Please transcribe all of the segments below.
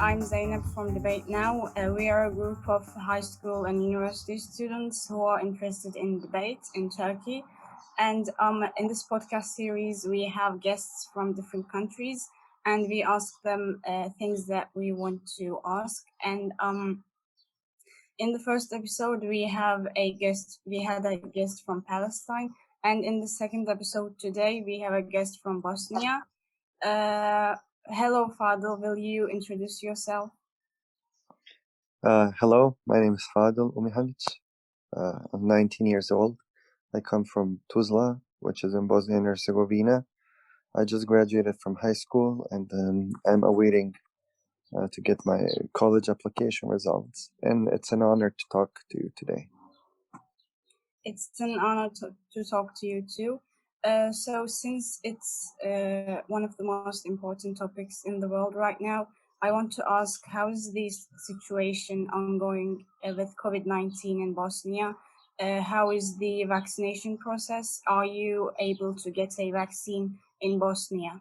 I'm Zainab from Debate Now. We are a group of high school and university students who are interested in debate in Turkey. And in this podcast series, we have guests from different countries and we ask them things that we want to ask. And in the first episode, we had a guest from Palestine. And in the second episode today, we have a guest from Bosnia. Uh, Hello, Fadil. Will you introduce yourself? Hello, my name is Fadil Umihagic. I'm 19 years old. I come from Tuzla, which is in Bosnia and Herzegovina. I just graduated from high school and I'm awaiting to get my college application results. And it's an honor to talk to you today. It's an honor to talk to you too. So, since it's one of the most important topics in the world right now, I want to ask how is this situation ongoing with COVID-19 in Bosnia? How is the vaccination process? Are you able to get a vaccine in Bosnia?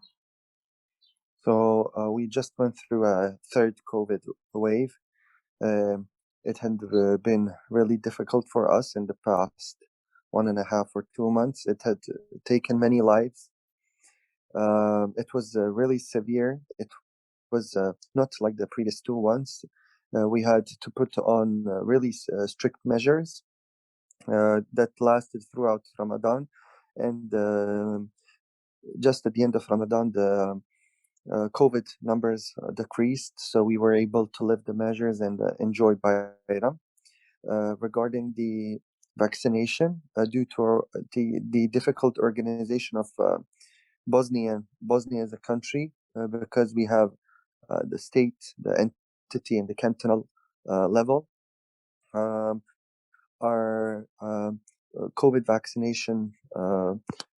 So we just went through a third COVID wave. It had been really difficult for us in the past 1.5 or 2 months. It had taken many lives. It was really severe. It was not like the previous two ones. We had to put on really strict measures that lasted throughout Ramadan. And just at the end of Ramadan, the COVID numbers decreased, so we were able to lift the measures and enjoy Bayram. Regarding the vaccination, due to the difficult organization of Bosnia as a country, because we have the state, the entity, and the cantonal level. Our COVID vaccination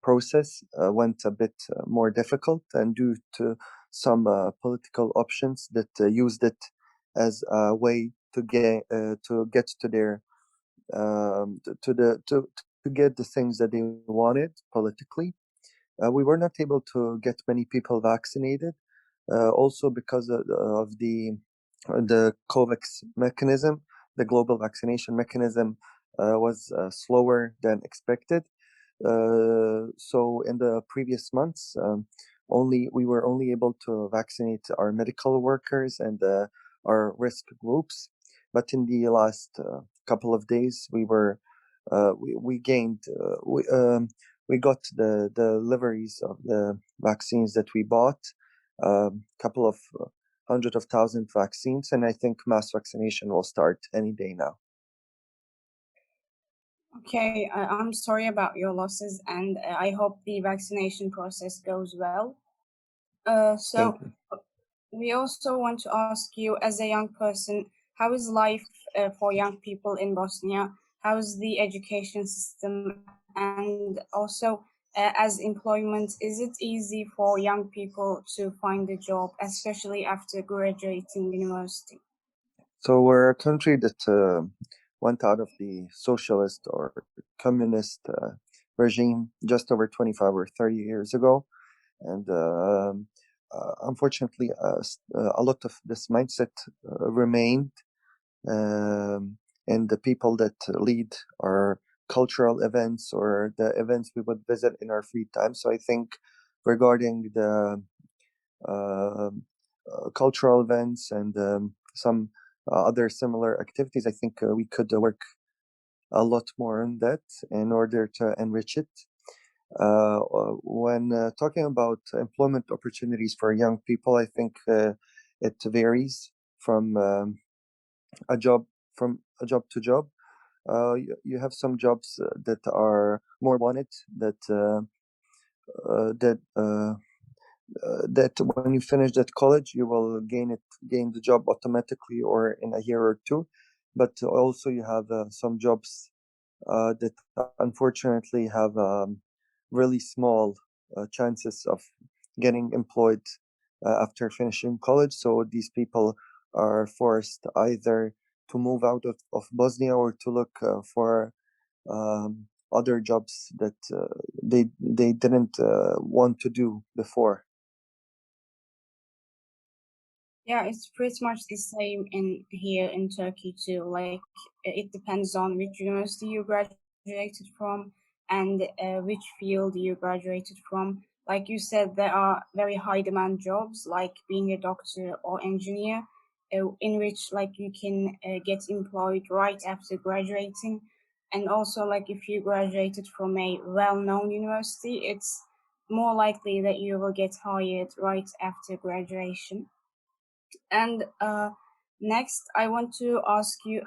process went a bit more difficult, and due to some political options that used it as a way to get to their to get the things that they wanted politically. We were not able to get many people vaccinated, also because of the COVAX mechanism. The global vaccination mechanism was slower than expected. So in the previous months, we were only able to vaccinate our medical workers and our risk groups. But in the last couple of days, we gained we got the deliveries of the vaccines that we bought, a couple of hundred of thousand vaccines, and I think mass vaccination will start any day now. Okay, I'm sorry about your losses, and I hope the vaccination process goes well. Thank So you. we also want to ask you, as a young person, how is life for young people in Bosnia? How is the education system? And also, as employment, is it easy for young people to find a job, especially after graduating university? So we're a country that went out of the socialist or communist regime just over 25 or 30 years ago. And unfortunately, a lot of this mindset remained. And the people that lead our cultural events or the events we would visit in our free time. So I think regarding the uh, cultural events and some other similar activities, I think we could work a lot more on that in order to enrich it. When talking about employment opportunities for young people, I think it varies from a job to job. You have some jobs that are more wanted, that that when you finish that college, you will gain the job automatically or in a year or two. But also you have some jobs that unfortunately have really small chances of getting employed after finishing college. So these people are forced either to move out of Bosnia or to look for other jobs that they didn't want to do before. Yeah, it's pretty much the same in here in Turkey too. Like it depends on which university you graduated from and which field you graduated from. Like you said, there are very high demand jobs like being a doctor or engineer, in which like you can get employed right after graduating. And also like if you graduated from a well-known university, it's more likely that you will get hired right after graduation. And next, I want to ask you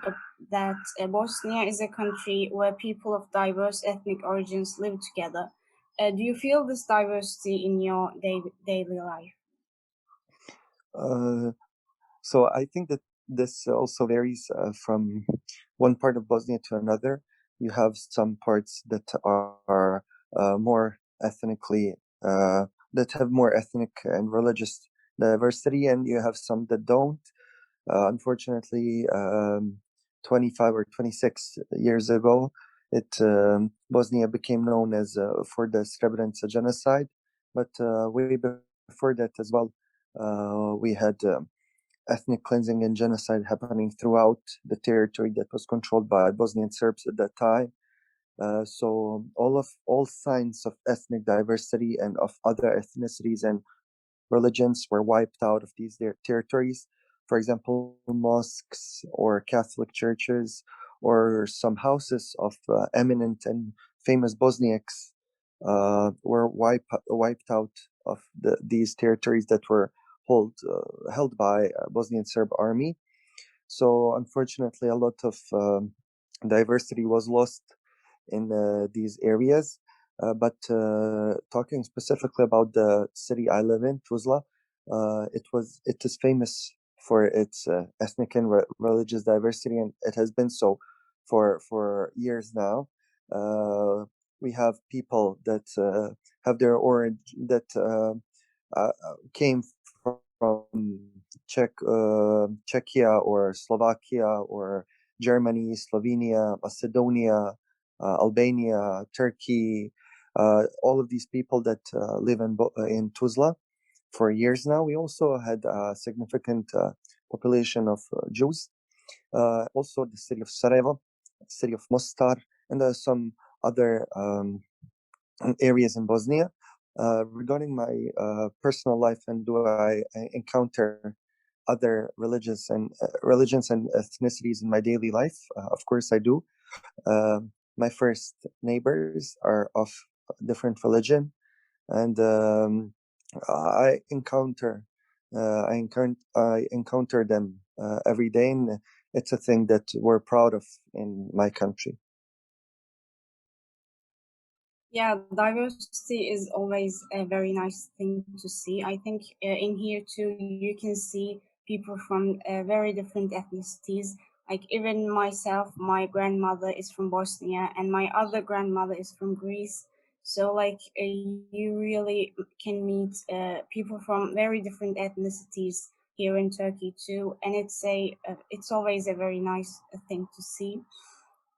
that Bosnia is a country where people of diverse ethnic origins live together. Do you feel this diversity in your daily life? Uh, so I think that this also varies from one part of Bosnia to another. You have some parts that are more ethnically that have more ethnic and religious diversity, and you have some that don't. Unfortunately, 25 or 26 years ago, it Bosnia became known as for the Srebrenica genocide. But way before that as well, we had ethnic cleansing and genocide happening throughout the territory that was controlled by Bosnian Serbs at that time. So all signs of ethnic diversity and of other ethnicities and religions were wiped out of these territories. For example, mosques or Catholic churches or some houses of eminent and famous Bosniaks wiped out of these territories that were held by Bosnian Serb army. So unfortunately, a lot of diversity was lost in these areas. But talking specifically about the city I live in, Tuzla, it is famous for its ethnic and religious diversity, and it has been so for years now. Uh, we have people that have their origin that came from Czechia or Slovakia or Germany, Slovenia, Macedonia, Albania, Turkey, all of these people that live in Tuzla for years now. We also had a significant population of Jews. Also, the city of Sarajevo, city of Mostar, and some other areas in Bosnia. Regarding my personal life, and do I encounter other religions and ethnicities in my daily life? Of course, I do. My first neighbors are of different religion, and I encounter I encounter them every day, and it's a thing that we're proud of in my country. Yeah, diversity is always a very nice thing to see. I think in here too, you can see people from very different ethnicities. Like even myself, my grandmother is from Bosnia, and my other grandmother is from Greece. So like you really can meet people from very different ethnicities here in Turkey too, and it's always a very nice thing to see.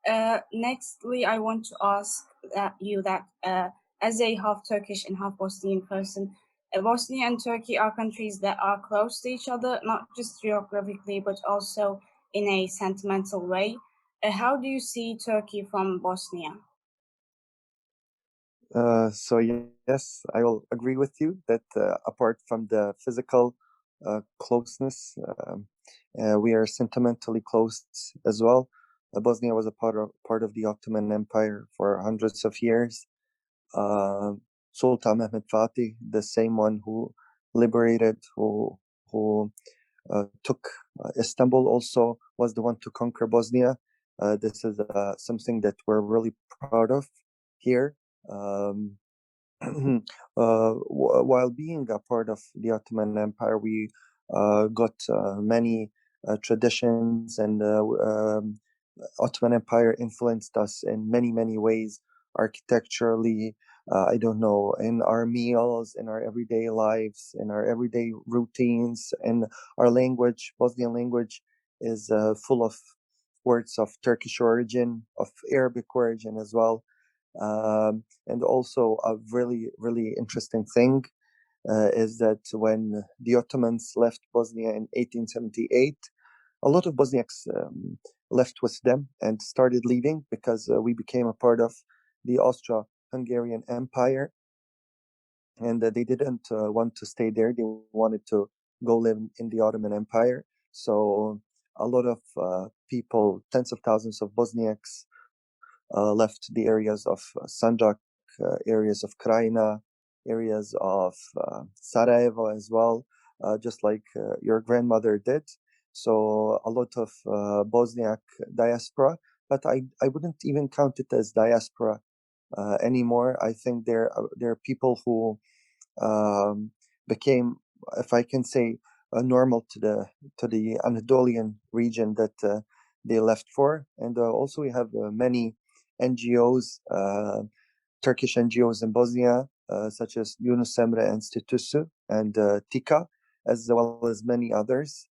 Nextly, I want to ask that as a half Turkish and half Bosnian person, Bosnia and Turkey are countries that are close to each other, not just geographically, but also in a sentimental way. How do you see Turkey from Bosnia? So yes, I will agree with you that apart from the physical closeness, we are sentimentally close as well. Bosnia was a part of the Ottoman Empire for hundreds of years. Uh, Sultan Mehmed Fatih, the same one who liberated, who took Istanbul, also was the one to conquer Bosnia. This is something that we're really proud of here. Um, while being a part of the Ottoman Empire, we got many traditions, and Ottoman Empire influenced us in many, many ways, architecturally. I don't know, in our meals, in our everyday lives, in our everyday routines, and our language. Bosnian language is full of words of Turkish origin, of Arabic origin as well. And also a really, really interesting thing. is that when the Ottomans left Bosnia in 1878, a lot of Bosniaks left with them and started leaving because we became a part of the Austro-Hungarian Empire, and they didn't want to stay there. They wanted to go live in the Ottoman Empire. So a lot of people, tens of thousands of Bosniaks, left the areas of Sanjak, areas of Krajina, areas of Sarajevo as well, just like your grandmother did. So a lot of Bosniak diaspora, but I wouldn't even count it as diaspora anymore. I think there are people who um, became, if I can say, normal to the Anatolian region that they left for. And also we have many NGOs, Turkish NGOs in Bosnia, such as Yunus Emre Enstitüsü and TIKA, as well as many others.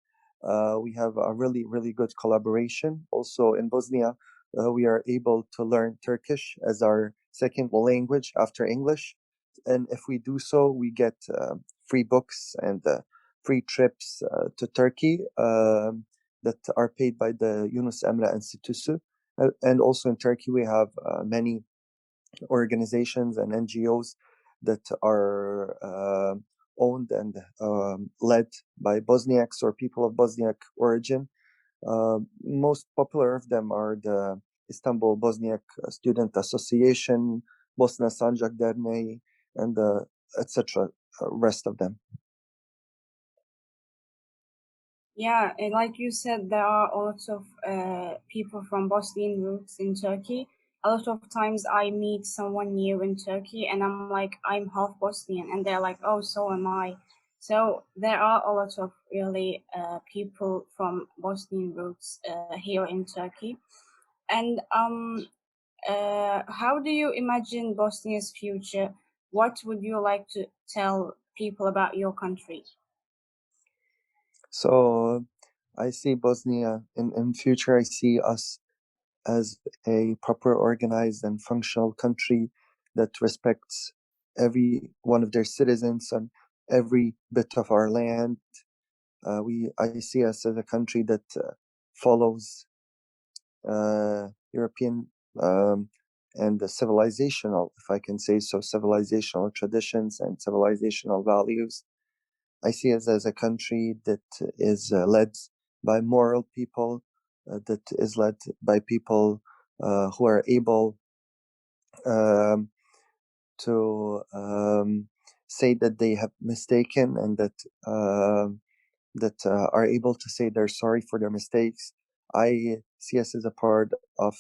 We have a really good collaboration. Also in Bosnia, we are able to learn Turkish as our second language after English. And if we do so, we get free books and free trips to Turkey that are paid by the Yunus Emre Enstitüsü. And also in Turkey, we have many organizations and NGOs that are owned and led by Bosniaks or people of Bosniak origin. Most popular of them are the Istanbul Bosniak Student Association, Bosna Sanjak Derneği, and etc. Rest of them. Yeah, and like you said, there are a lot of people from Bosnian roots in Turkey. A lot of times I meet someone new in Turkey and I'm like, I'm half Bosnian, and they're like, oh, so am I. So there are a lot of really people from Bosnian roots here in Turkey. And how do you imagine Bosnia's future? What would you like to tell people about your country? So I see Bosnia in future. I see us as a proper, organized, and functional country that respects every one of their citizens and every bit of our land. I see us as a country that follows European and the civilizational, if I can say so, civilizational traditions and civilizational values. I see us as a country that is led by moral people, that is led by people who are able um, to say that they have mistaken and that are able to say they're sorry for their mistakes. I see us as a part of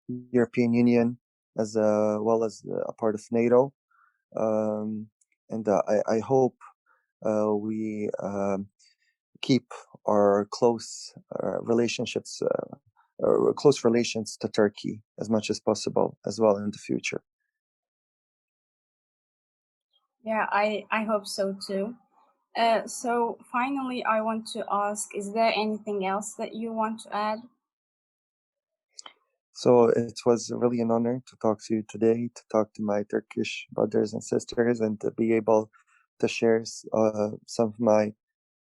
European Union as well as a part of NATO, um, and I hope we keep our close relations to Turkey as much as possible as well in the future. Yeah, I hope so too. So finally, I want to ask, is there anything else that you want to add? So it was really an honor to talk to you today, to talk to my Turkish brothers and sisters, and to be able to share some of my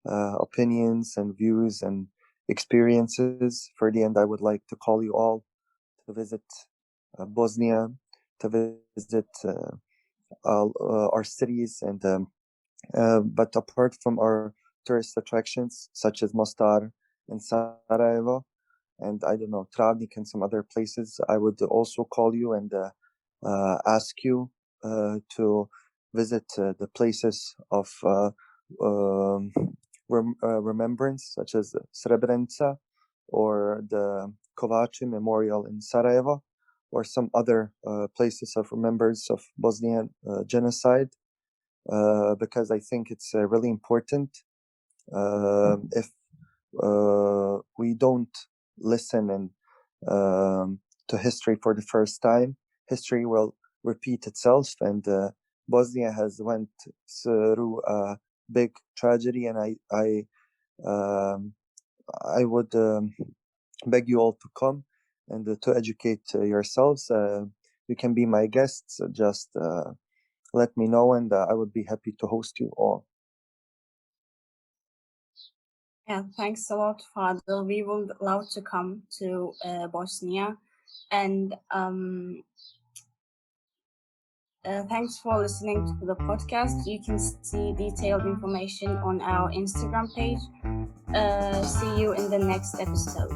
opinions and views and experiences. For the end, I would like to call you all to visit Bosnia, to visit our cities, and but apart from our tourist attractions such as Mostar and Sarajevo, and I don't know, Travnik and some other places, I would also call you and ask you to visit the places of um, remembrance, such as Srebrenica or the Kovaci Memorial in Sarajevo, or some other places of remembrance of Bosnian genocide, because I think it's really important. If we don't listen and to history for the first time, history will repeat itself. And Bosnia has went through a big tragedy, and um, I would beg you all to come and to educate yourselves. You can be my guests. Just let me know, and I would be happy to host you all. Yeah, thanks a lot, Fadil. We would love to come to Bosnia, and thanks for listening to the podcast. You can see detailed information on our Instagram page. See you in the next episode.